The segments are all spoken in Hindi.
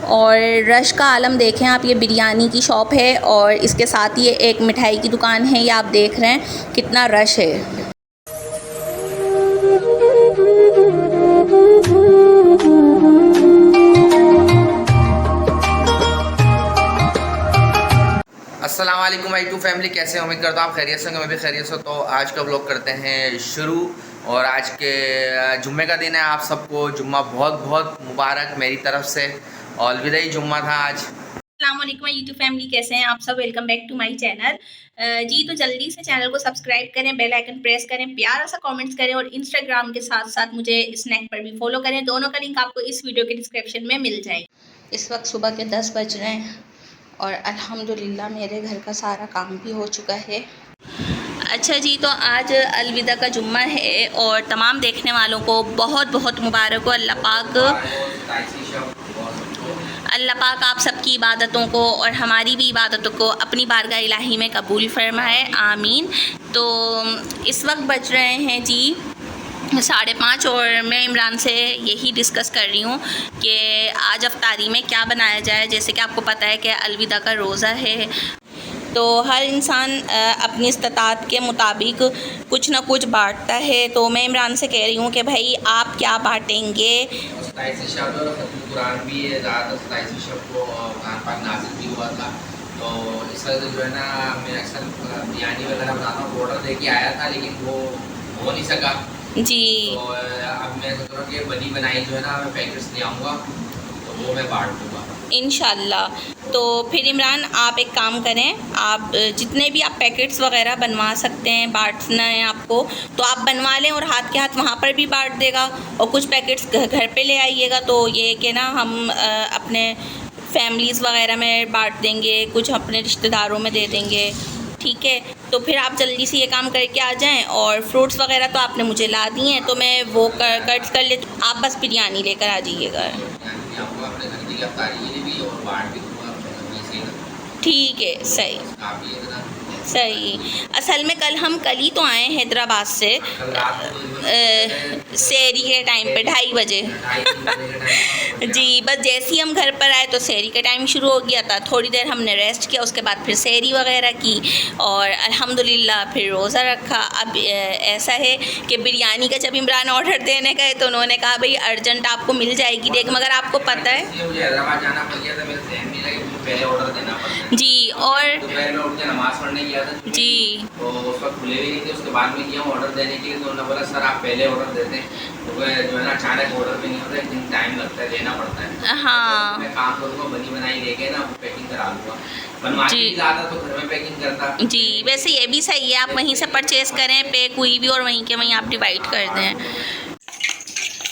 और रश का आलम देखें आप, ये बिरयानी की शॉप है और इसके साथ ये एक मिठाई की दुकान है। ये आप देख रहे हैं कितना रश है। अस्सलाम वालेकुम माय टू फैमिली, कैसे उम्मीद करता हूँ आप खैरियत से होंगे, मैं भी खैरियत से। तो आज का व्लॉग करते हैं शुरू। और आज के जुम्मे का दिन है, आप सबको जुम्मा बहुत बहुत मुबारक मेरी तरफ से। अलविदाई जुम्मा था आज। अस्सलाम वालेकुम यूट्यूब फैमिली, कैसे हैं आप सब। Welcome back to my channel जी। तो जल्दी से चैनल को सब्सक्राइब करें, बेल आइकन प्रेस करें, प्यारा सा कमेंट्स करें और इंस्टाग्राम के साथ साथ मुझे स्नैक पर भी फॉलो करें। दोनों का लिंक आपको इस वीडियो के डिस्क्रिप्शन में मिल जाएगा। इस वक्त सुबह के 10 बज रहे हैं और अल्हम्दुलिल्लाह मेरे घर का सारा काम भी हो चुका है। अच्छा जी, तो आज अलविदा का जुम्मा है और तमाम देखने वालों को बहुत बहुत मुबारक हो। अल्लाह पाक आप सबकी इबादतों को और हमारी भी इबादतों को अपनी बारगाह इलाही में कबूल फरमाए, आमीन। तो इस वक्त बज रहे हैं जी 5:30 और मैं इमरान से यही डिस्कस कर रही हूँ कि आज अफ्तारी में क्या बनाया जाए। जैसे कि आपको पता है कि अलविदा का रोज़ा है, तो हर इंसान अपनी इस्तात के मुताबिक कुछ ना कुछ बांटता है। तो मैं इमरान से कह रही हूँ कि भाई आप क्या बांटेंगे। कुरान भी है, भी हुआ था, तो इस वजह से जो है ना मैं अक्सर बिरयानी वगैरह बनाता हूँ। ऑर्डर दे के आया था लेकिन वो हो नहीं सका जी। तो अब मैं सोच रहा हूँ कि बनी बनाई जो है ना मैं पैकेट्स ले आऊँगा, तो वो मैं बांट दूँगा इंशाल्लाह। तो फिर इमरान आप एक काम करें, आप जितने भी आप पैकेट्स वगैरह बनवा सकते हैं, बांटना है आपको तो आप बनवा लें और हाथ के हाथ वहाँ पर भी बांट देगा और कुछ पैकेट्स घर पे ले आइएगा। तो ये कि ना हम अपने फैमिलीज़ वगैरह में बांट देंगे, कुछ अपने रिश्तेदारों में दे देंगे, ठीक है। तो फिर आप जल्दी से ये काम करके आ जाएं। और फ्रूट्स वगैरह तो आपने मुझे ला दिए हैं, तो मैं वो कट्स कर ले, आप बस बिरयानी लेकर आ जाइएगा। ठीक है, सही सही। असल में कल ही तो आए हैदराबाद से सहरी के टाइम पे 2:30 बजे जी। बस जैसे ही हम घर पर आए तो सहरी का टाइम शुरू हो गया था। थोड़ी देर हमने रेस्ट किया, उसके बाद फिर सहरी वगैरह की और अल्हम्दुलिल्लाह फिर रोज़ा रखा। अब ऐसा है कि बिरयानी का जब इमरान ऑर्डर देने गए तो उन्होंने कहा भाई अर्जेंट आपको मिल जाएगी देख, मगर आपको पता है पहले ऑर्डर देना पड़ता है जी। और दोपहर में उठ के नमाज़ पढ़ने गया था जी, तो उस वक्त खुले भी नहीं थे। उसके बाद में किया ऑर्डर देने के लिए, तो उन्होंने बोला सर आप पहले ऑर्डर देते हैं, तो जो है ना अचानक ऑर्डर भी नहीं होता, एक दिन टाइम लगता है, देना पड़ता है। हाँ, तो मैं काम करूँगा, बनी बनाई लेके ना पैकिंग करा लूँगा। बनवा के भी लाता तो घर में पैकिंग करता जी। वैसे ये भी सही है, आप वहीं से परचेज़ करें, पैक हुई भी, और वहीं के वहीं आप डिवाइड कर दें।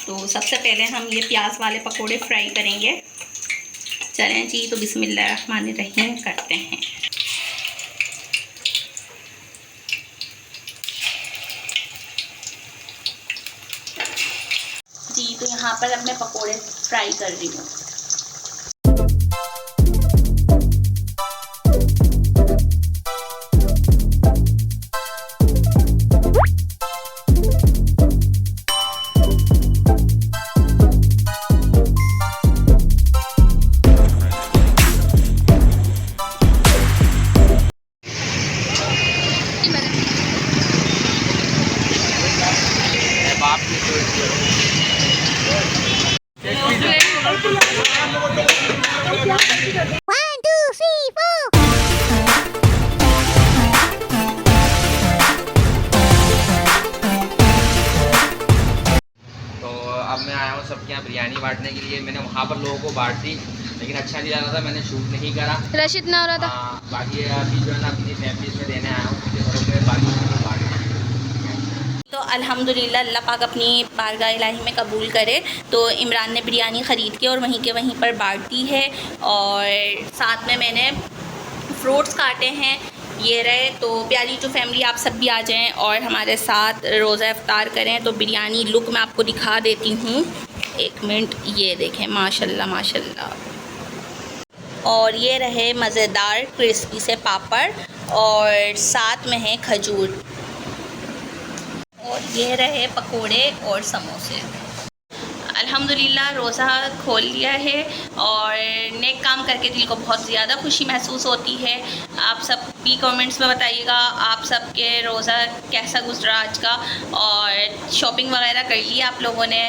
तो सबसे पहले हम ये प्याज वाले पकोड़े फ्राई करेंगे। चलें जी, तो बिस्मिल्लाहिर्रहमानिर्रहीम करते हैं। जी, तो यहाँ पर अब मैं पकोड़े फ्राई कर रही हूँ। सबके यहाँ बिरयानी बांटने के लिए। मैंने वहाँ पर लोगों को बांट दी लेकिन अच्छा नहीं लगा था, मैंने शूट नहीं करा, रशीद ना हो रहा था। बाकी अभी जो है ना अपनी फैमिली में देने आया हूँ, घरों में बाकी बांट। तो अल्हम्दुलिल्लाह अल्लाह पाक अपनी बारगाह इलाही में कबूल करे। तो इमरान ने बिरयानी ख़रीद के और वहीं के वहीं पर बांट दी है और साथ में मैंने फ्रूट्स काटे हैं, ये रहे। तो प्यारी जो फैमिली आप सब भी आ जाएं और हमारे साथ रोज़ा इफ्तार करें। तो बिरयानी लुक मैं आपको दिखा देती हूँ, एक मिनट। ये देखें, माशाल्लाह माशाल्लाह। और ये रहे मज़ेदार क्रिस्पी से पापड़ और साथ में है खजूर, और ये रहे पकोड़े और समोसे। अल्हम्दुलिल्लाह रोज़ा खोल लिया है और नेक काम करके दिल को बहुत ज़्यादा खुशी महसूस होती है। आप सब भी कमेंट्स में बताइएगा आप सब के रोज़ा कैसा गुजरा आज का, और शॉपिंग वगैरह कर ली आप लोगों ने।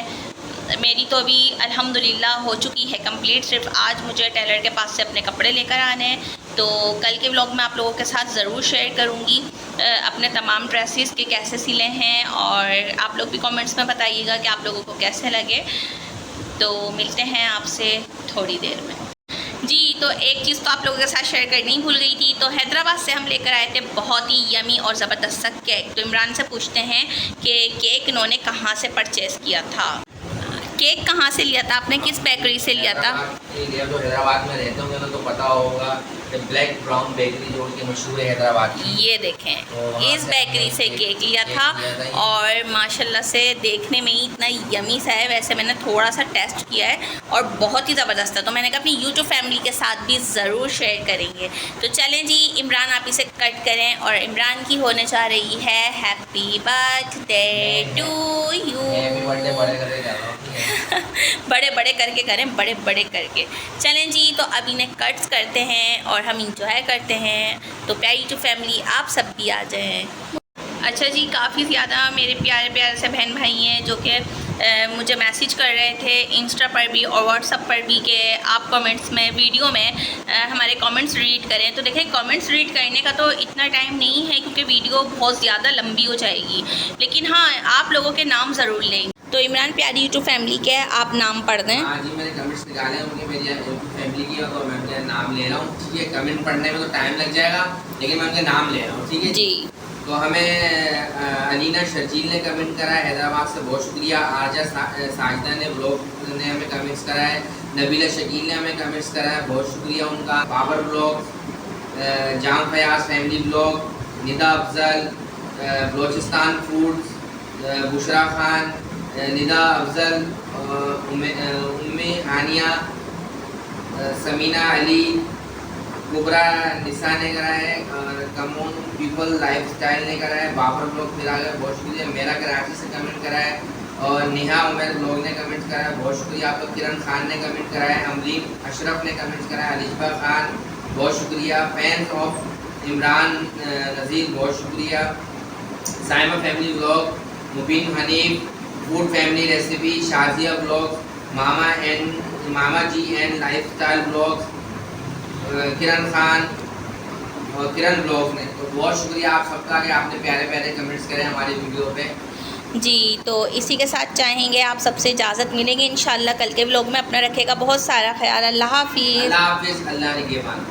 मेरी तो अभी अल्हम्दुलिल्लाह हो चुकी है कंप्लीट, सिर्फ आज मुझे टेलर के पास से अपने कपड़े लेकर आने हैं। तो कल के व्लॉग में आप लोगों के साथ ज़रूर शेयर करूँगी अपने तमाम ड्रेसेस के कैसे सिले हैं, और आप लोग भी कमेंट्स में बताइएगा कि आप लोगों को कैसे लगे। तो मिलते हैं आपसे थोड़ी देर में जी। तो एक चीज़ तो आप लोगों के साथ शेयर करनी ही भूल गई थी। तो हैदराबाद से हम लेकर आए थे बहुत ही यमी और ज़बरदस्त सा केक। तो इमरान से पूछते हैं कि केक इन्होंने कहाँ से परचेज़ किया था। केक कहाँ से लिया था आपने, किस बेकरी से लिया था? तो हैदराबाद में रहते होंगे तो पता होगा, ब्लैक ब्राउन बेकरी जो उनकी मशहूर है हैदराबाद की। ये देखें, इस बेकरी से केक लिया था और माशाल्लाह से देखने में ही इतना यमी सा है। वैसे मैंने थोड़ा सा टेस्ट किया है और बहुत ही ज़बरदस्त था। तो मैंने कहा अपनी यूट्यूब फैमिली के साथ भी ज़रूर शेयर करेंगे। तो चलें जी, इमरान आप इसे कट करें और इमरान की होने जा रही है हैप्पी बर्थडे टू यू। बड़े बड़े करके करें, बड़े बड़े करके। चलें जी, तो अब इन्हें कट्स करते हैं और हम इंजॉय करते हैं। तो प्यारी यूट्यूब फैमिली आप सब भी आ जाएं। अच्छा जी, काफ़ी ज़्यादा मेरे प्यारे प्यारे से बहन भाई हैं जो कि मुझे मैसेज कर रहे थे इंस्टा पर भी और व्हाट्सअप पर भी कि आप कमेंट्स में वीडियो में हमारे कमेंट्स रीड करें। तो देखें, कमेंट्स रीड करने का तो इतना टाइम नहीं है क्योंकि वीडियो बहुत ज़्यादा लंबी हो जाएगी, लेकिन हाँ आप लोगों के नाम ज़रूर लेंगे। तो इमरान प्यारी यूट्यूब फैमिली के आप नाम पढ़ दें। हाँ जी, मैंने कमेंट्स निकाले हैं उनके, मेरी यूट्यूब फैमिली की, तो मैं उनके नाम ले रहा हूँ। ठीक है, कमेंट पढ़ने में तो टाइम लग जाएगा लेकिन मैं उनके नाम ले रहा हूँ। ठीक है जी। तो हमें अलीना शर्जील ने कमेंट करा है हैदराबाद से, बहुत शुक्रिया। आरजा साजिदा ने ब्लॉग ने हमें कमेंट्स करा है। नबीला शकील ने हमें कमेंट्स करा है, बहुत शुक्रिया उनका। Babar blog, Jam Fayaz family blog, Nida Afzal, Balochistan foods, Bushra Khan, Nida Afzal, Umme Hania, Samina Ali, Kubra Nisa ने करा है, कमोन पीपल लाइफस्टाइल ने करा है, बाबर ब्लॉग फिर आ गया, बहुत शुक्रिया। मेरा कराची से कमेंट करा है और नेहा उमर ब्लॉग ने कमेंट करा है, बहुत शुक्रिया आप लोग। किरण खान ने कमेंट करा है, अमरीन अशरफ ने कमेंट करा है, अलिशबा खान बहुत शुक्रिया। फैंस ऑफ इमरान नज़ीर बहुत शुक्रिया। Saima family blog, Mubeen Hanif, food family recipe, Shazia blog, Mama ji and lifestyle blog, Kiran Khan और किरण ब्लॉग ने। तो बहुत शुक्रिया आप सबका कि आपने प्यारे प्यारे कमेंट्स करे हमारी वीडियो पे जी। तो इसी के साथ चाहेंगे आप सबसे इजाज़त मिलेंगे इंशाल्लाह कल के व्लॉग में। अपना रखेगा बहुत सारा ख्याल। अल्लाह हाफिज़। अल्लाह हाफिज़, अल्लाह निगहबान।